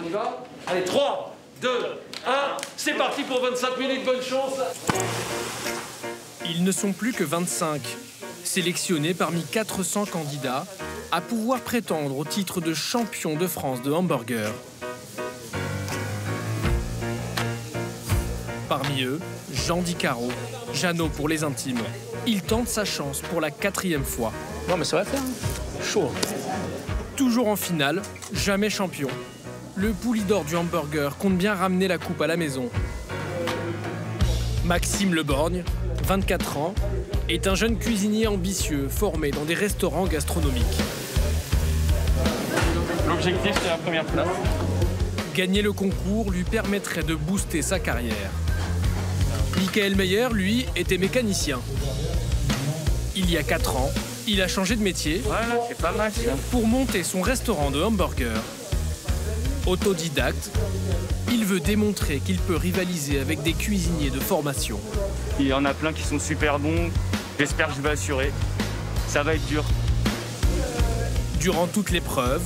On y va? Allez, 3, 2, 1, c'est parti pour 25 minutes, bonne chance. Ils ne sont plus que 25, sélectionnés parmi 400 candidats à pouvoir prétendre au titre de champion de France de hamburger. Parmi eux, Jean Di Caro, Jeannot pour les intimes. Il tente sa chance pour la 4e fois. Non mais ça va faire, chaud. Toujours en finale, jamais champion. Le Poulidor du hamburger compte bien ramener la coupe à la maison. Maxime Leborgne, 24 ans, est un jeune cuisinier ambitieux formé dans des restaurants gastronomiques. L'objectif, c'est la première place. Gagner le concours lui permettrait de booster sa carrière. Michael Meyer, lui, était mécanicien. Il y a 4 ans, il a changé de métier Voilà, c'est pas mal ça. pour monter son restaurant de hamburger. Autodidacte, il veut démontrer qu'il peut rivaliser avec des cuisiniers de formation. Il y en a plein qui sont super bons. J'espère que je vais assurer. Ça va être dur. Durant toute l'épreuve,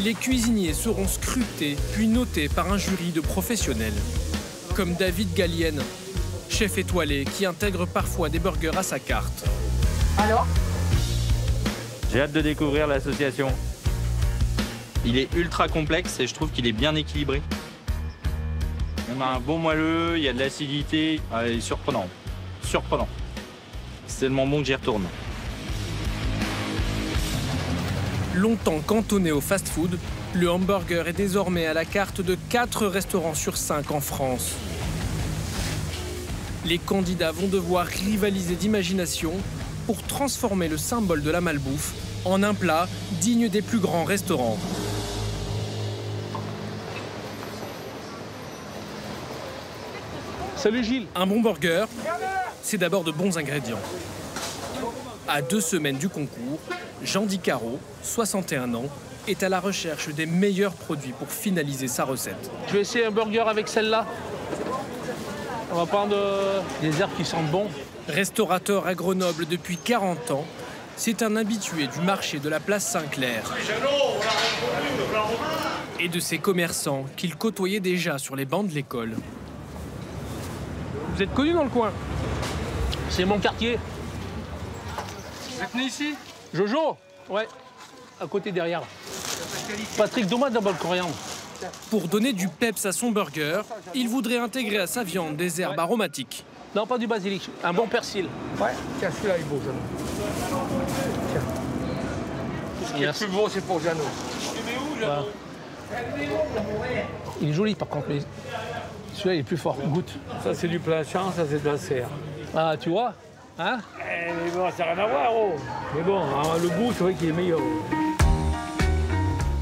les cuisiniers seront scrutés puis notés par un jury de professionnels. Comme David Gallienne, chef étoilé qui intègre parfois des burgers à sa carte. Alors? J'ai hâte de découvrir l'association. Il est ultra complexe et je trouve qu'il est bien équilibré. On a un bon moelleux, il y a de l'acidité. Ah, il est surprenant. Surprenant. C'est tellement bon que j'y retourne. Longtemps cantonné au fast-food, le hamburger est désormais à la carte de 4 restaurants sur 5 en France. Les candidats vont devoir rivaliser d'imagination pour transformer le symbole de la malbouffe en un plat digne des plus grands restaurants. Salut Gilles. Un bon burger, c'est d'abord de bons ingrédients. À 2 semaines du concours, Jean Di Caro, 61 ans, est à la recherche des meilleurs produits pour finaliser sa recette. Je vais essayer un burger avec celle-là. On va prendre des herbes qui sentent bon. Restaurateur à Grenoble depuis 40 ans, c'est un habitué du marché de la place Saint-Clair et de ses commerçants qu'il côtoyait déjà sur les bancs de l'école. Vous êtes connu dans le coin? C'est mon quartier. Vous êtes venu ici? Jojo? Ouais, à côté derrière. Patrick, donne-moi d'abord le coriandre. Pour donner du peps à son burger, il voudrait intégrer à sa viande des herbes aromatiques. Non, pas du basilic, un bon persil. Ouais, tiens, celui-là est beau, Jeannot. Tiens. Ce qui est le plus beau, c'est pour Jeannot. Voilà. Il est joli par contre, mais celui-là il est plus fort. Goûte. Ça, c'est du plein champ, ça, c'est de la serre. Ah, tu vois? Hein? Mais bon, ça n'a rien à voir, oh. Mais bon, hein, le goût, c'est vrai qu'il est meilleur.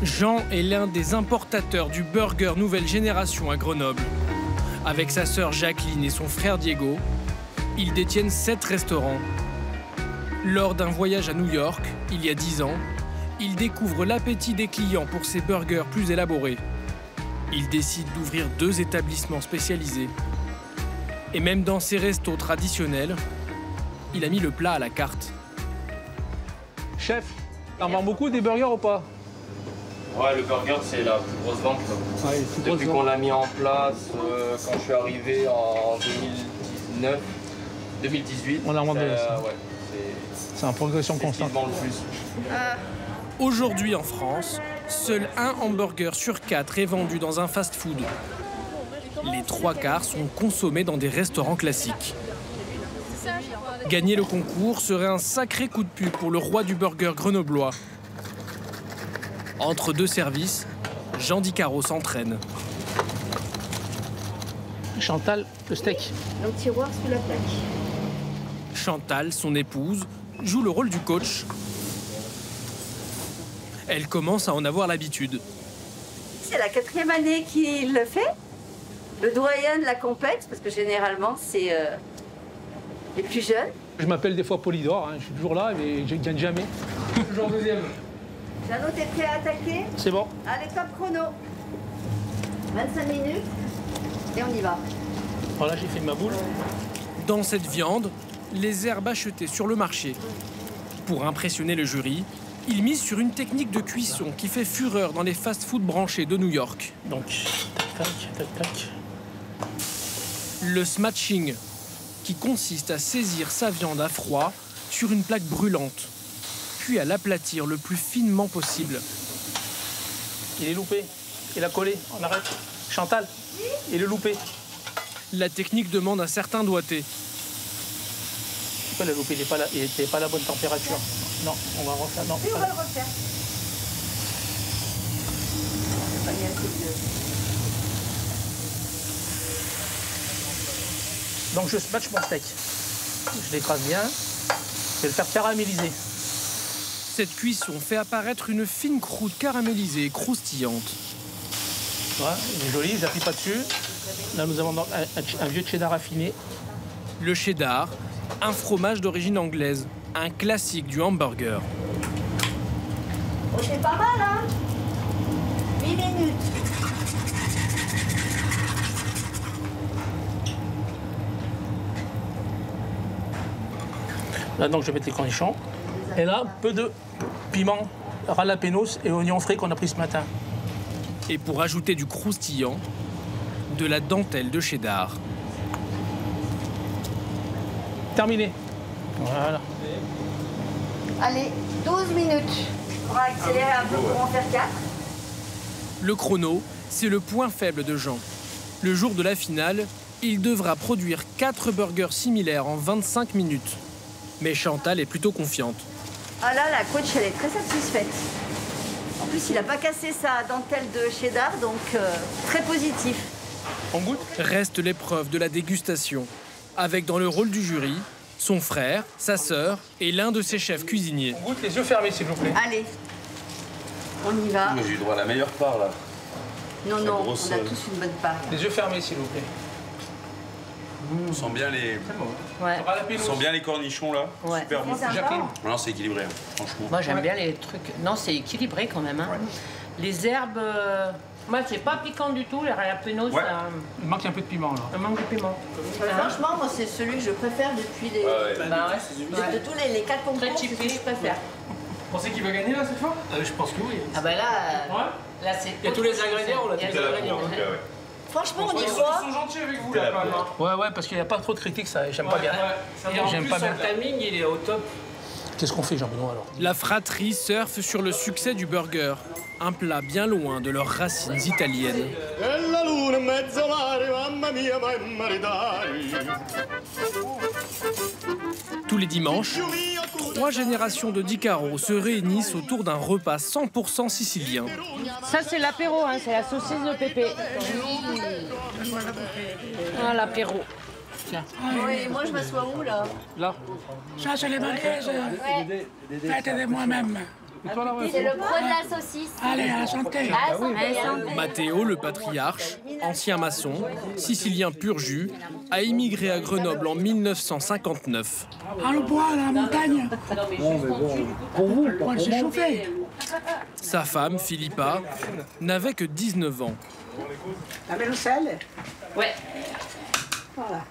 Jean est l'un des importateurs du burger nouvelle génération à Grenoble. Avec sa sœur Jacqueline et son frère Diego, ils détiennent 7 restaurants. Lors d'un voyage à New York, il y a 10 ans, il découvre l'appétit des clients pour ses burgers plus élaborés. Il décide d'ouvrir 2 établissements spécialisés. Et même dans ses restos traditionnels, il a mis le plat à la carte. Chef, t'en vends beaucoup des burgers ou pas? Ouais, le burger, c'est la plus grosse vente. Ouais, Depuis qu'on l'a mis en place, quand je suis arrivé en 2019, 2018. On a vendu ça. Ouais, C'est en progression c'est ce qui se constante. vend le plus. Aujourd'hui en France, seul un hamburger sur 4 est vendu dans un fast-food. Les 3/4 sont consommés dans des restaurants classiques. Gagner le concours serait un sacré coup de pub pour le roi du burger grenoblois. Entre 2 services, Jean Di Caro s'entraîne. Chantal, le steak. Dans le tiroir sous la plaque. Chantal, son épouse, joue le rôle du coach. Elle commence à en avoir l'habitude. C'est la 4e année qu'il le fait. Le doyen de la compète, parce que généralement, c'est les plus jeunes. Je m'appelle des fois Polydor, hein. Je suis toujours là, mais je ne gagne jamais. Toujours deuxième. Jeannot, t'es prêt à attaquer? C'est bon. Allez, top chrono. 25 minutes. Et on y va. Voilà, j'ai fait ma boule. Dans cette viande, les herbes achetées sur le marché. Pour impressionner le jury, Il mise sur une technique de cuisson qui fait fureur dans les fast-food branchés de New York. Donc, tac, tac, tac. Le smatching, qui consiste à saisir sa viande à froid sur une plaque brûlante, puis à l'aplatir le plus finement possible. Il est loupé. Il a collé. On arrête. Chantal, il est loupé. La technique demande un certain doigté. Pourquoi il a loupé? Il n'était pas à la bonne température. Non, on va refaire. Non, Oui, on va le refaire. Donc je smatch mon steak. Je l'écrase bien. Je vais le faire caraméliser. Cette cuisson fait apparaître une fine croûte caramélisée et croustillante. Voilà, il est joli, j'appuie pas dessus. Là, nous avons donc un vieux cheddar affiné. Le cheddar, un fromage d'origine anglaise, un classique du hamburger. Oh, c'est pas mal, hein? 8 minutes. Là, donc, je vais mettre les cornichons. Et là, un peu de piment, jalapenos et oignons frais qu'on a pris ce matin. Et pour ajouter du croustillant, de la dentelle de cheddar. Terminé. Voilà. Allez, 12 minutes. On va accélérer un peu pour en faire 4. Le chrono, c'est le point faible de Jean. Le jour de la finale, il devra produire 4 burgers similaires en 25 minutes. Mais Chantal est plutôt confiante. Ah là, la coach, elle est très satisfaite. En plus, il n'a pas cassé sa dentelle de cheddar, donc très positif. On goûte? Reste l'épreuve de la dégustation, avec dans le rôle du jury, son frère, sa sœur et l'un de ses chefs cuisiniers. On goûte les yeux fermés, s'il vous plaît. Allez, on y va. J'ai eu droit à la meilleure part, là. Non, non, grosse, on a tous une bonne part. Les yeux fermés, s'il vous plaît. On sent bien les... Ouais. On sent bien les cornichons, là. Ouais. Super bon. Jacqueline. Non, c'est équilibré, hein, franchement. Moi, j'aime bien les trucs. Non, c'est équilibré quand même. Hein. Les herbes. Moi, c'est pas piquant du tout. Les jalapenos, Ouais. ça. Il manque un peu de piment, là. Un manque de piment. Franchement, moi, c'est celui que je préfère depuis les... Bah ouais. De tous les 4 concours, Très c'est celui que typé. je préfère. Vous pensez qu'il va gagner là cette fois? Je pense que oui. Ah bah là. Là, c'est. Il y a tous les ingrédients, on l'a Il y a dit. tous les ingrédients. Franchement, on y Ils croit. sont gentils avec vous là quand même. Ouais, ouais, parce qu'il n'y a pas trop de critiques, ça. J'aime pas bien. J'aime pas bien. timing, il est au top. Qu'est-ce qu'on fait, Jean-Benoît, alors? La fratrie surfe sur le succès du burger, un plat bien loin de leurs racines italiennes. Tous les dimanches, 3 générations de Di Caro se réunissent autour d'un repas 100% sicilien. Ça, c'est l'apéro, hein. C'est la saucisse de pépé. Ah, l'apéro. Oui, moi, je m'assois où, là? Là. Ça, c'est les banquaises faites de moi-même. C'est le pro de la saucisse. Allez, à la santé. À la santé. Matteo, le patriarche, ancien maçon, sicilien pur jus, a immigré à Grenoble en 1959. Dans le bois, dans la montagne. On s'est chauffé. Sa femme, Philippa, n'avait que 19 ans. Avec le sel. Ouais. Voilà.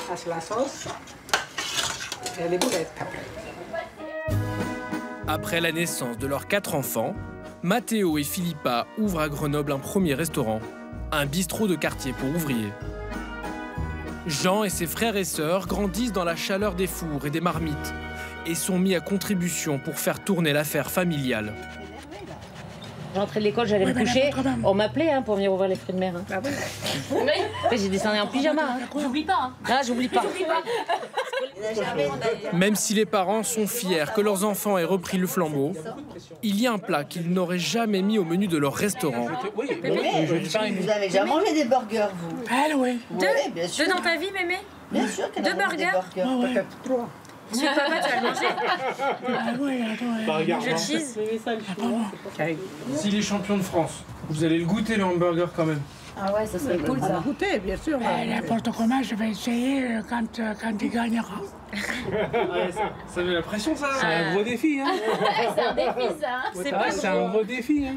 Passe la sauce. Et les boulettes après. Après la naissance de leurs 4 enfants, Matteo et Philippa ouvrent à Grenoble un premier restaurant, un bistrot de quartier pour ouvriers. Jean et ses frères et sœurs grandissent dans la chaleur des fours et des marmites et sont mis à contribution pour faire tourner l'affaire familiale. J'entrais de l'école, j'allais me coucher. On m'appelait hein, pour venir ouvrir les fruits de mer. Hein. Ah oui. Après, j'ai descendu en pyjama. Hein. J'oublie pas. Hein. Ah, j'oublie pas. Même si les parents sont fiers que leurs enfants aient repris le flambeau, il y a un plat qu'ils n'auraient jamais mis au menu de leur restaurant. Oui, Vous avez déjà mangé des burgers, vous? Elle, oui. Oui, bien sûr. 2 dans ta vie, mémé? Bien sûr qu'elle a 2 mangé des burgers? burgers. Peut-être 3. Si papa, tu vas le manger? Ah oui, attends. Je cheese. S'il est champion de France, vous allez le goûter le hamburger quand même. Ah ouais, ça serait cool, On va ça. goûter, bien sûr. N'importe comment, je vais essayer quand il gagnera. Ça met la pression ça. C'est un gros défi, hein. C'est un défi, ça. Hein. C'est pas C'est un gros défi, hein.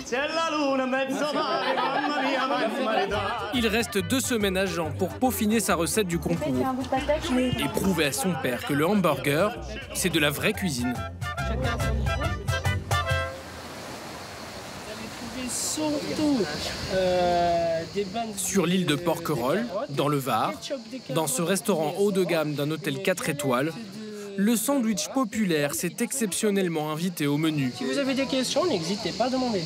Il reste 2 semaines à Jean pour peaufiner sa recette du concours un bout de patate. et prouver à son père que le hamburger, c'est de la vraie cuisine. surtout des bandes... Sur l'île de Porquerolles, dans le Var, dans ce restaurant haut de gamme d'un hôtel 4 étoiles, le sandwich populaire s'est exceptionnellement invité au menu. Si vous avez des questions, n'hésitez pas à demander.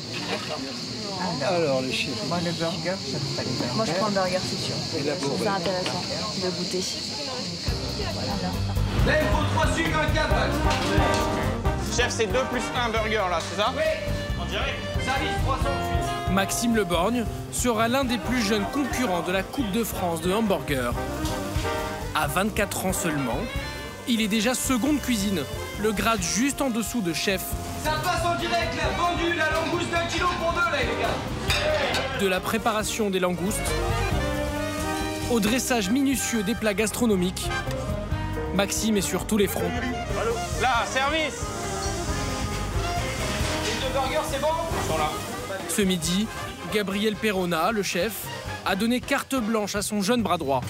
Alors, le chef. Moi, le burger, ça me fait le Moi, je prends le burger, c'est sûr. Je trouve ça intéressant de goûter. Là, il faut 3 sucres, un 4. Chef, c'est 2 plus 1 burger, là, c'est ça? Oui, on dirait. Service 308. Maxime Le Borgne sera l'un des plus jeunes concurrents de la Coupe de France de hamburger. À 24 ans seulement, il est déjà seconde cuisine, le grade juste en dessous de chef. Ça passe en direct, là, vendu, la langouste d'1 kilo pour 2, là, les gars. De la préparation des langoustes au dressage minutieux des plats gastronomiques, Maxime est sur tous les fronts. Allô? Là, service. Les 2 burgers, c'est bon? Ils sont là. Ce midi, Gabriel Perrona, le chef, a donné carte blanche à son jeune bras droit.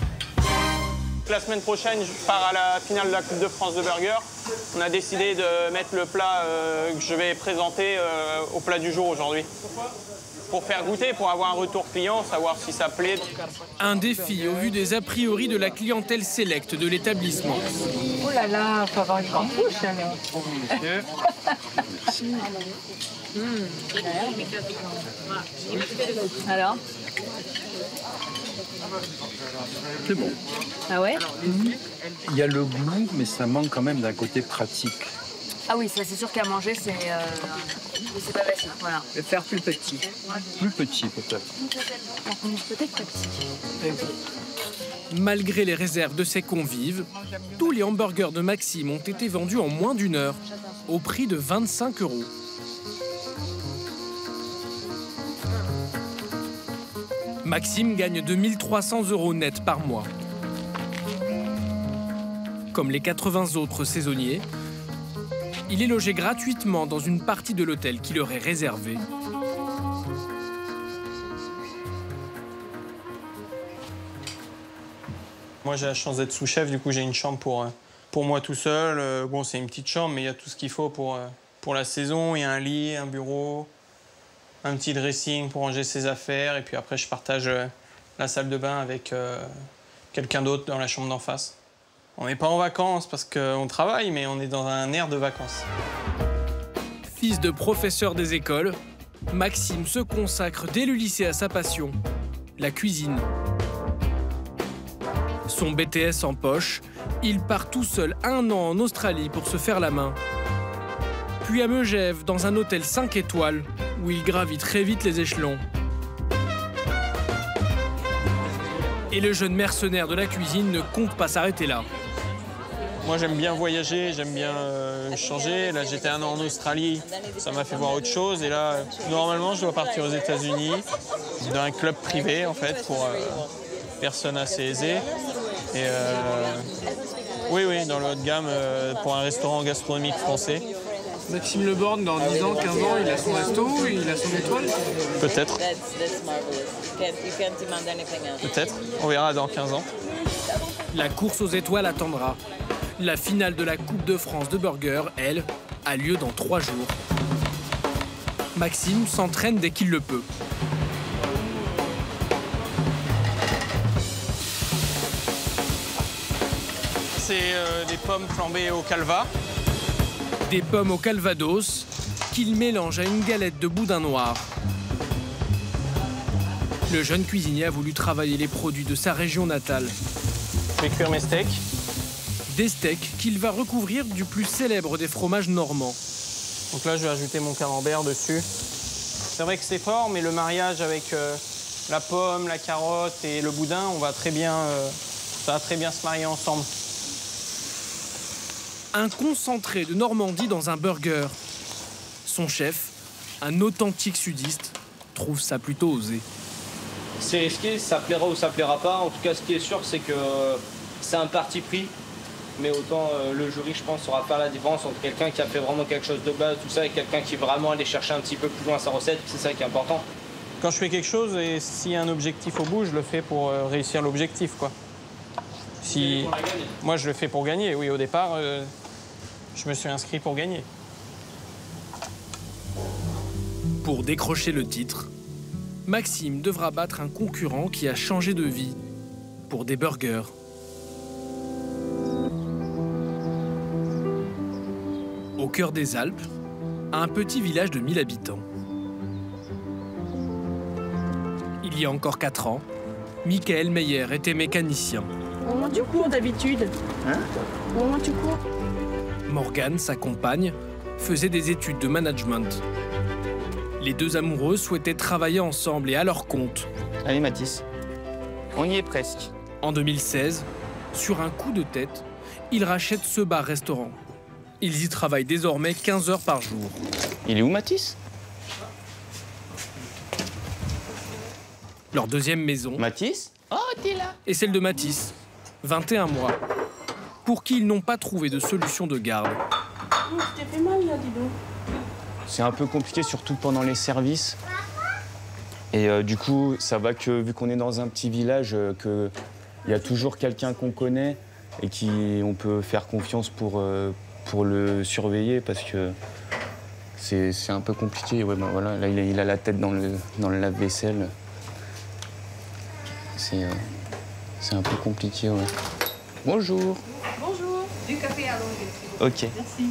La semaine prochaine, je pars à la finale de la Coupe de France de burger. On a décidé de mettre le plat que je vais présenter au plat du jour aujourd'hui. Pour faire goûter, pour avoir un retour client, savoir si ça plaît. Un défi au vu des a priori de la clientèle sélecte de l'établissement. Oh là là, faut avoir une grande bouche, alors. Alors? C'est bon. Ah ouais? Il y a le goût, mais ça manque quand même d'un côté pratique. Ah oui, ça c'est sûr qu'à manger, c'est pas facile. Voilà. Le faire plus petit. Plus petit, peut-être. Peut-être pratique. Malgré les réserves de ses convives, tous les hamburgers de Maxime ont été vendus en moins d'1 heure, au prix de 25 €. Maxime gagne 2 300 € net par mois. Comme les 80 autres saisonniers, il est logé gratuitement dans une partie de l'hôtel qui leur est réservée. Moi, j'ai la chance d'être sous-chef, du coup, j'ai une chambre pour moi tout seul. Bon, c'est une petite chambre, mais il y a tout ce qu'il faut pour la saison. Il y a un lit, un bureau, un petit dressing pour ranger ses affaires. Et puis après, je partage la salle de bain avec quelqu'un d'autre dans la chambre d'en face. On n'est pas en vacances parce qu'on travaille, mais on est dans un air de vacances. Fils de professeur des écoles, Maxime se consacre dès le lycée à sa passion, la cuisine. Son BTS en poche, il part tout seul 1 an en Australie pour se faire la main. Puis à Megève, dans un hôtel 5 étoiles, où il gravit très vite les échelons. Et le jeune mercenaire de la cuisine ne compte pas s'arrêter là. Moi, j'aime bien voyager, j'aime bien changer. Là, j'étais 1 an en Australie, ça m'a fait voir autre chose. Et là, normalement, je dois partir aux États-Unis, dans un club privé, en fait, pour personnes assez aisées. Et oui, dans le haut de gamme, pour un restaurant gastronomique français. Maxime Le Borgne, dans 10 ans, 15 ans, il a son resto, il a son étoile? Peut-être. Peut-être. On verra dans 15 ans. La course aux étoiles attendra. La finale de la Coupe de France de burger, elle, a lieu dans 3 jours. Maxime s'entraîne dès qu'il le peut. C'est des pommes flambées au calva. Des pommes au calvados qu'il mélange à une galette de boudin noir. Le jeune cuisinier a voulu travailler les produits de sa région natale. Je vais cuire mes steaks. Des steaks qu'il va recouvrir du plus célèbre des fromages normands. Donc là, je vais ajouter mon camembert dessus. C'est vrai que c'est fort, mais le mariage avec la pomme, la carotte et le boudin, ça va très bien se marier ensemble. Un concentré de Normandie dans un burger. Son chef, un authentique sudiste, trouve ça plutôt osé. C'est risqué, ça plaira ou ça plaira pas. En tout cas, ce qui est sûr, c'est que c'est un parti pris. Mais autant le jury, je pense, saura faire la différence entre quelqu'un qui a fait vraiment quelque chose de base, tout ça, et quelqu'un qui vraiment allait chercher un petit peu plus loin sa recette. C'est ça qui est important. Quand je fais quelque chose, et s'il y a un objectif au bout, je le fais pour réussir l'objectif, quoi. Moi, je le fais pour gagner. Oui, au départ, je me suis inscrit pour gagner. Pour décrocher le titre, Maxime devra battre un concurrent qui a changé de vie pour des burgers. Au cœur des Alpes, un petit village de 1000 habitants. Il y a encore 4 ans, Michael Meyer était mécanicien. Au moment tu cours d'habitude. Hein? Au moment tu cours. Morgane, sa compagne, faisait des études de management. Les deux amoureux souhaitaient travailler ensemble et à leur compte. Allez Mathis, on y est presque. En 2016, sur un coup de tête, ils rachètent ce bar-restaurant. Ils y travaillent désormais 15 heures par jour. Il est où Mathis? Leur deuxième maison. Mathis? Oh, t'es là. Et celle de Mathis, 21 mois, pour qui ils n'ont pas trouvé de solution de garde. Tu t'es fait mal là, dis donc. C'est un peu compliqué, surtout pendant les services. Et du coup, ça va que, vu qu'on est dans un petit village, qu'il y a toujours quelqu'un qu'on connaît et qui on peut faire confiance pour le surveiller, parce que c'est un peu compliqué. Ouais, ben voilà, là, il a la tête dans le lave-vaisselle. C'est un peu compliqué, ouais. Bonjour. Bonjour. Du café à l'anglais. Ok. Merci.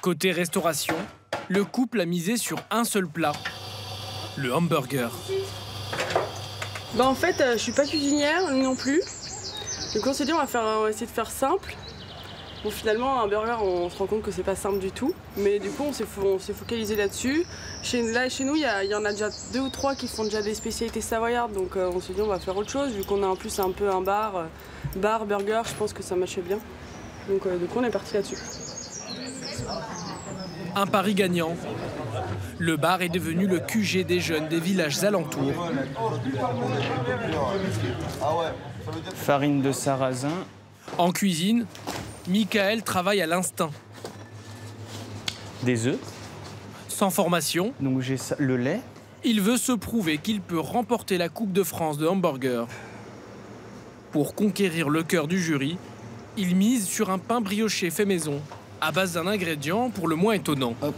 Côté restauration, le couple a misé sur un seul plat, le hamburger. Bah en fait, je suis pas cuisinière non plus. Donc on s'est dit on va essayer de faire simple. Bon finalement un burger on se rend compte que c'est pas simple du tout. Mais du coup on s'est focalisé là-dessus. Chez nous il y en a déjà 2 ou 3 qui font déjà des spécialités savoyardes. Donc on s'est dit on va faire autre chose vu qu'on a en plus un peu un bar burger, je pense que ça matchait bien. Donc on est parti là-dessus. Un pari gagnant. Le bar est devenu le QG des jeunes des villages alentours. Farine de sarrasin. En cuisine, Michael travaille à l'instinct. Des œufs. Sans formation. Donc j'ai le lait. Il veut se prouver qu'il peut remporter la Coupe de France de hamburger. Pour conquérir le cœur du jury, il mise sur un pain brioché fait maison, à base d'un ingrédient pour le moins étonnant. Hop,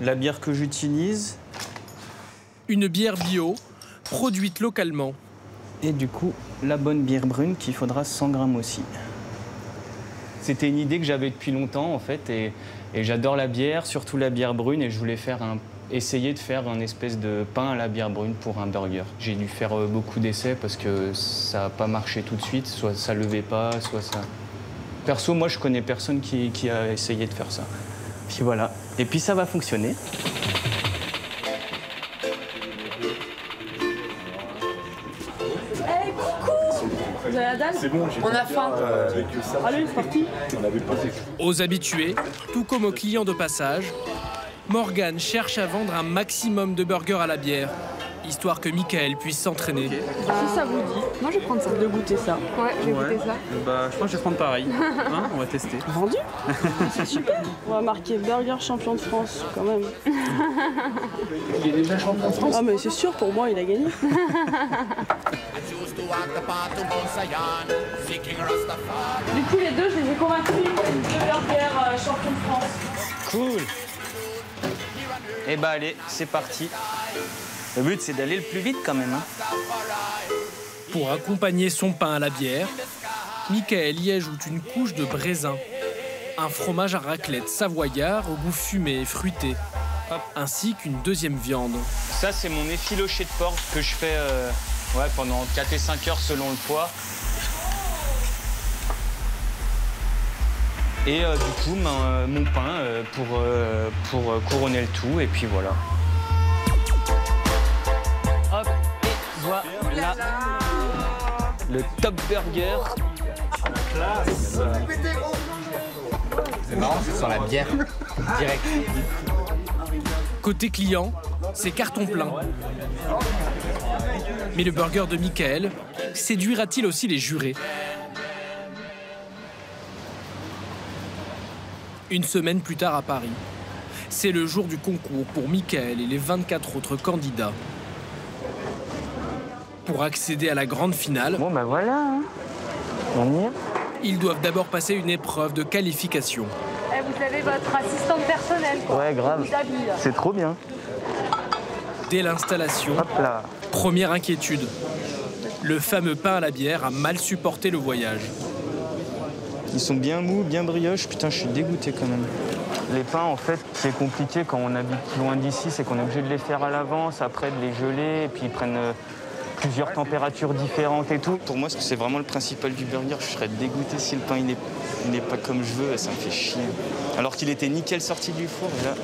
la bière que j'utilise. Une bière bio, produite localement. Et du coup, la bonne bière brune qu'il faudra 100 grammes aussi. C'était une idée que j'avais depuis longtemps en fait, et j'adore la bière, surtout la bière brune, et je voulais essayer de faire un espèce de pain à la bière brune pour un burger. J'ai dû faire beaucoup d'essais parce que ça n'a pas marché tout de suite, soit ça levait pas, soit ça... Perso, moi, je connais personne qui a essayé de faire ça. Puis voilà. Et puis ça va fonctionner. Hey, coucou! Vous avez la dalle? C'est bon, on a faim. Allez, c'est parti. Aux habitués, tout comme aux clients de passage, Morgane cherche à vendre un maximum de burgers à la bière, histoire que Michael puisse s'entraîner. Si ça vous dit, moi je vais prendre ça. De goûter ça. Ouais, je vais goûter ça. Bah, je pense que je vais prendre pareil. Hein, on va tester. Vendu? C'est super. On va marquer burger champion de France quand même. Il est déjà champion de France? Ah mais c'est sûr, pour moi il a gagné. Du coup les deux, je les ai convaincus. De burger champion de France. Cool. Et bah allez, c'est parti. Le but, c'est d'aller le plus vite quand même. Hein. Pour accompagner son pain à la bière, Michael y ajoute une couche de braisin, un fromage à raclette savoyard au goût fumé et fruité, ainsi qu'une deuxième viande. Ça, c'est mon effiloché de porc que je fais pendant 4 et 5 heures selon le poids. Et du coup, mon pain pour couronner le tout, et puis voilà. Hop, et voilà. Le top burger. Classe. C'est marrant, c'est sur la bière. Direct. Côté client, c'est carton plein. Mais le burger de Michael séduira-t-il aussi les jurés? Une semaine plus tard à Paris, c'est le jour du concours pour Michael et les 24 autres candidats. Pour accéder à la grande finale, bon bah voilà, hein. On y est. Ils doivent d'abord passer une épreuve de qualification. Eh, vous vous avez votre assistante personnelle. Quoi. Ouais, grave. Qui vous habille, là. C'est trop bien. Dès l'installation, première inquiétude. Le fameux pain à la bière a mal supporté le voyage. Ils sont bien mous, bien brioches. Putain, je suis dégoûté quand même. Les pains, en fait, c'est compliqué quand on habite loin d'ici. C'est qu'on est obligé de les faire à l'avance, après de les geler, et puis ils prennent plusieurs températures différentes et tout. Pour moi, c'est vraiment le principal du burger. Je serais dégoûté si le pain il n'est pas comme je veux. Ça me fait chier. Alors qu'il était nickel sorti du four. Et là...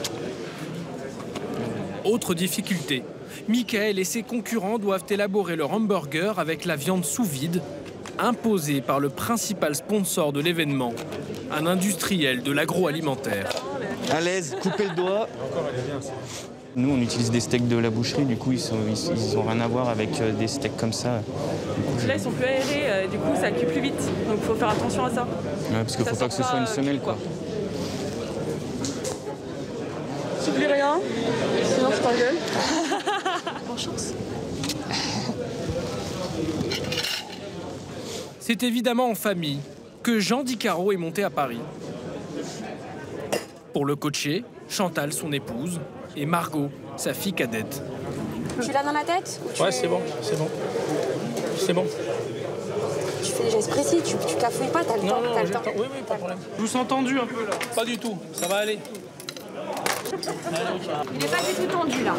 Autre difficulté. Michael et ses concurrents doivent élaborer leur hamburger avec la viande sous vide, imposée par le principal sponsor de l'événement, un industriel de l'agroalimentaire. À l'aise, coupez le doigt. Nous, on utilise des steaks de la boucherie, du coup, ils ont rien à voir avec des steaks comme ça. Là, ils sont plus aérés, du coup, ça cuit plus vite. Donc, il faut faire attention à ça. Ouais, parce qu'il faut pas que ce soit une semelle, quoi. T'oublies rien, sinon je t'engueule. Bonne chance. C'est évidemment en famille que Jean Dicaro est monté à Paris. Pour le coacher, Chantal, son épouse, et Margot, sa fille cadette. Tu l'as dans la tête? Ouais, c'est bon, c'est bon. C'est bon. Tu fais des gestes précis, tu cafouilles pas, t'as le temps. Non, j'ai le temps. Oui, pas de problème. Je vous sens tendu un peu là. Pas du tout, ça va aller. Il est pas du tout tendu là.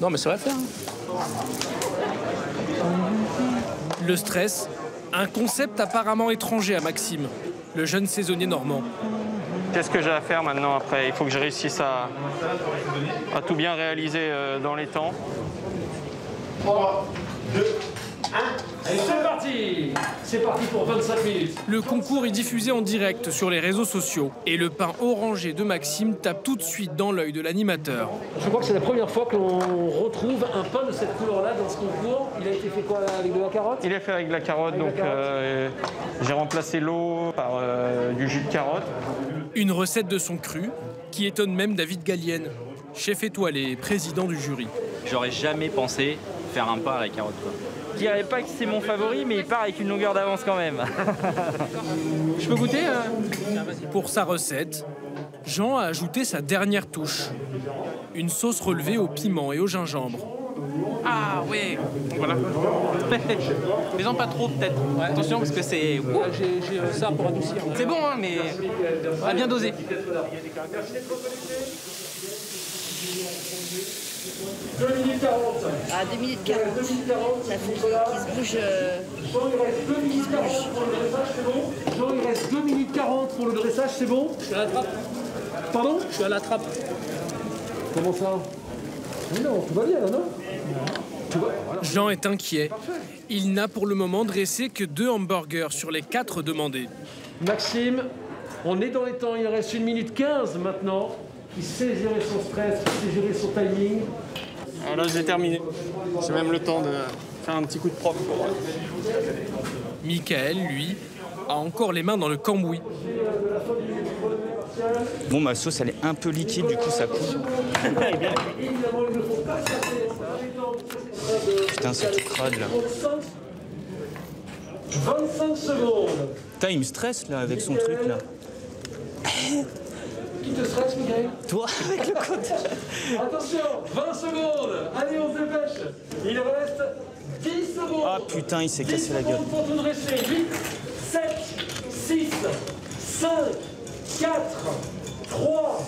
Non, mais ça va le faire. Le stress, un concept apparemment étranger à Maxime, le jeune saisonnier normand. Qu'est-ce que j'ai à faire maintenant après? Il faut que je réussisse à tout bien réaliser dans les temps. 3, 2, 1, et c'est parti! C'est parti pour 25 minutes. Le concours est diffusé en direct sur les réseaux sociaux et le pain orangé de Maxime tape tout de suite dans l'œil de l'animateur. Je crois que c'est la première fois qu'on retrouve un pain de cette couleur-là dans ce concours. Il a été fait quoi, avec de la carotte? Il est fait avec de la carotte, donc j'ai remplacé l'eau par du jus de carotte. Une recette de son cru qui étonne même David Gallienne, chef étoilé et président du jury. J'aurais jamais pensé faire un pain à la carotte, quoi. Je dirais pas que c'est mon favori, mais il part avec une longueur d'avance quand même. Je peux goûter Pour sa recette, Jean a ajouté sa dernière touche. Une sauce relevée au piment et au gingembre. Ah ouais, voilà. Mais non, pas trop peut-être. Ouais. Attention parce que c'est... J'ai ça pour adoucir. C'est bon, hein, mais à bien doser. 2 minutes 40. Ah, 2 minutes 40. 2 minutes 40. Ça faut qu'il se bouge. Jean, il reste 2 minutes 40 pour le dressage, c'est bon? Jean, il reste 2 minutes 40 pour le dressage, c'est bon? Je suis à la trappe. Pardon? Je suis à la trappe. Comment ça? Mais non, tout va bien là, non? Jean est inquiet. Il n'a pour le moment dressé que 2 hamburgers sur les 4 demandés. Maxime, on est dans les temps, il reste 1 minute 15 maintenant. Il sait gérer son stress, il sait gérer son timing. Alors là, j'ai terminé. J'ai même le temps de faire un petit coup de propre. Michael, lui, a encore les mains dans le cambouis. Bon, ma sauce, elle est un peu liquide, du coup, ça coule. Putain, c'est tout crade, là. 25 secondes. Putain, il me stresse, là, avec son truc, là. Qui te stresse, Michael? Toi, avec le côté. Attention, 20 secondes. Allez, on se dépêche. Il reste 10 secondes. Ah putain, il s'est cassé la gueule. 10 secondes pour tout dresser. 8, 7, 6, 5, 4, 3,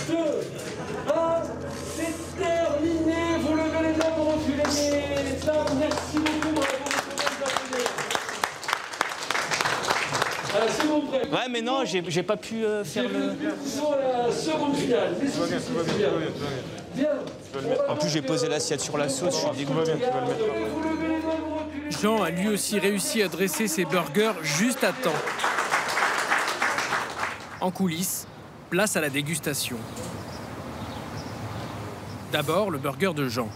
2, 1. C'est terminé. Vous levez les mains pour reculer les tables. Merci beaucoup. Bravo. C'est bon, prêt. Ouais, mais non, j'ai pas pu faire le... La seconde finale. Bien. En plus, j'ai posé l'assiette sur la sauce, je suis dégoûté. Jean a lui aussi réussi à dresser ses burgers juste à temps. En coulisses, place à la dégustation. D'abord, le burger de Jean.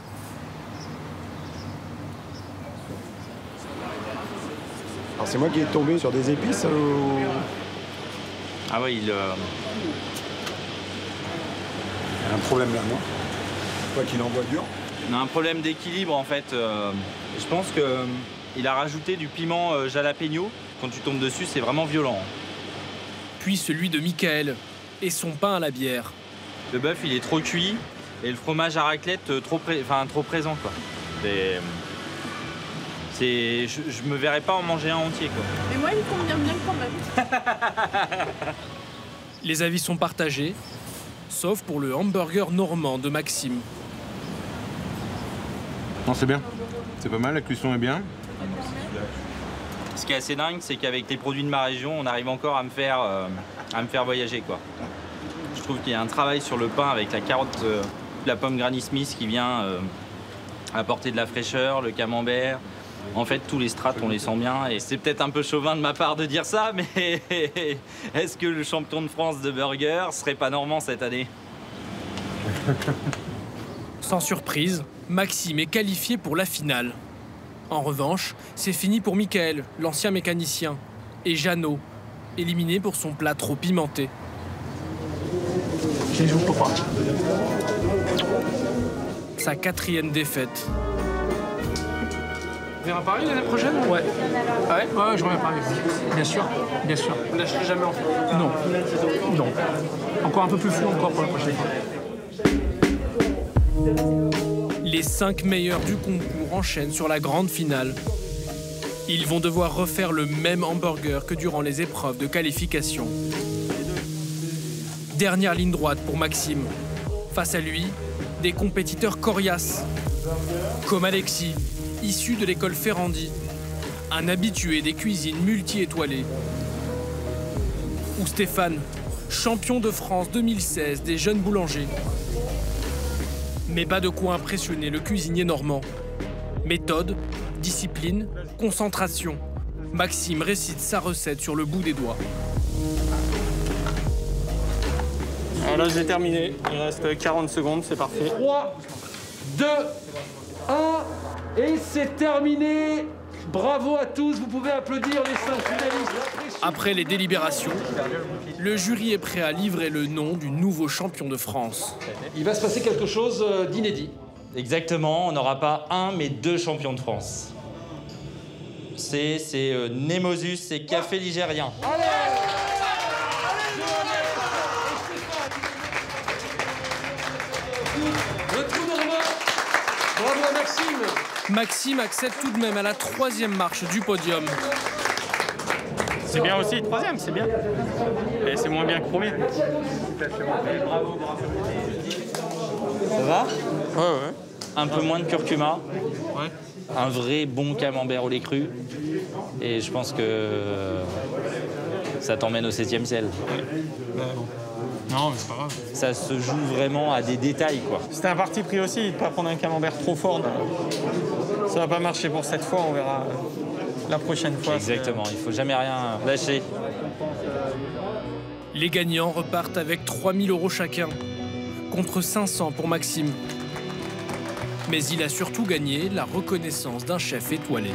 Alors c'est moi qui est tombé sur des épices ou... Ah ouais, il y a un problème là, non? Quoi qu'il envoie dur. On a un problème d'équilibre en fait. Je pense qu'il a rajouté du piment jalapeno. Quand tu tombes dessus, c'est vraiment violent. puis celui de Michael et son pain à la bière. Le bœuf, il est trop cuit et le fromage à raclette trop présent, quoi. Je me verrais pas en manger un entier, quoi. Mais moi, il me convient bien quand même. Les avis sont partagés, sauf pour le hamburger normand de Maxime. Non, c'est bien. C'est pas mal, la cuisson est bien. Ce qui est assez dingue, c'est qu'avec les produits de ma région, on arrive encore à me faire voyager, quoi. Je trouve qu'il y a un travail sur le pain avec la carotte, la pomme Granny Smith qui vient apporter de la fraîcheur, le camembert. En fait, tous les strates, on les sent bien. Et c'est peut-être un peu chauvin de ma part de dire ça, mais est-ce que le champion de France de burger serait pas normand cette année? Sans surprise, Maxime est qualifié pour la finale. En revanche, c'est fini pour Michael, l'ancien mécanicien, et Jeannot, éliminé pour son plat trop pimenté. Je les joue pas. Sa 4e défaite. Tu viens à Paris l'année prochaine? Ouais. Ah ouais? Ouais, je reviens à Paris. Bien sûr, bien sûr. Vous n'achetez jamais en fait? Non. Non. Encore un peu plus flou encore pour la prochaine fois. Les 5 meilleurs du concours enchaînent sur la grande finale. Ils vont devoir refaire le même hamburger que durant les épreuves de qualification. Dernière ligne droite pour Maxime. Face à lui, des compétiteurs coriaces, comme Alexis, issu de l'école Ferrandi, un habitué des cuisines multi-étoilées. Ou Stéphane, champion de France 2016 des jeunes boulangers. Mais pas de quoi impressionner le cuisinier normand. Méthode, discipline, concentration. Maxime récite sa recette sur le bout des doigts. Alors là, j'ai terminé. Il reste 40 secondes, c'est parfait. 3, 2, 1, et c'est terminé. Bravo à tous, vous pouvez applaudir les 5 finalistes. Après les délibérations, le jury est prêt à livrer le nom du nouveau champion de France. Il va se passer quelque chose d'inédit. Exactement, on n'aura pas un, mais 2 champions de France. C'est Nemosus et Café Ligérien. Le trou normand. Bravo à Maxime. Maxime accède tout de même à la 3e marche du podium. C'est bien aussi, 3e, c'est bien. Et c'est moins bien que premier. Ça va? Ouais, ouais. Un peu moins de curcuma. Ouais. Un vrai bon camembert au lait cru. Et je pense que ça t'emmène au 7e ciel. Non, mais c'est pas grave. Ça se joue vraiment à des détails, quoi. C'était un parti pris aussi, de ne pas prendre un camembert trop fort. Ça va pas marcher pour cette fois, on verra la prochaine fois. Exactement, il faut jamais rien lâcher. Les gagnants repartent avec 3 000 € chacun, contre 500 pour Maxime. Mais il a surtout gagné la reconnaissance d'un chef étoilé.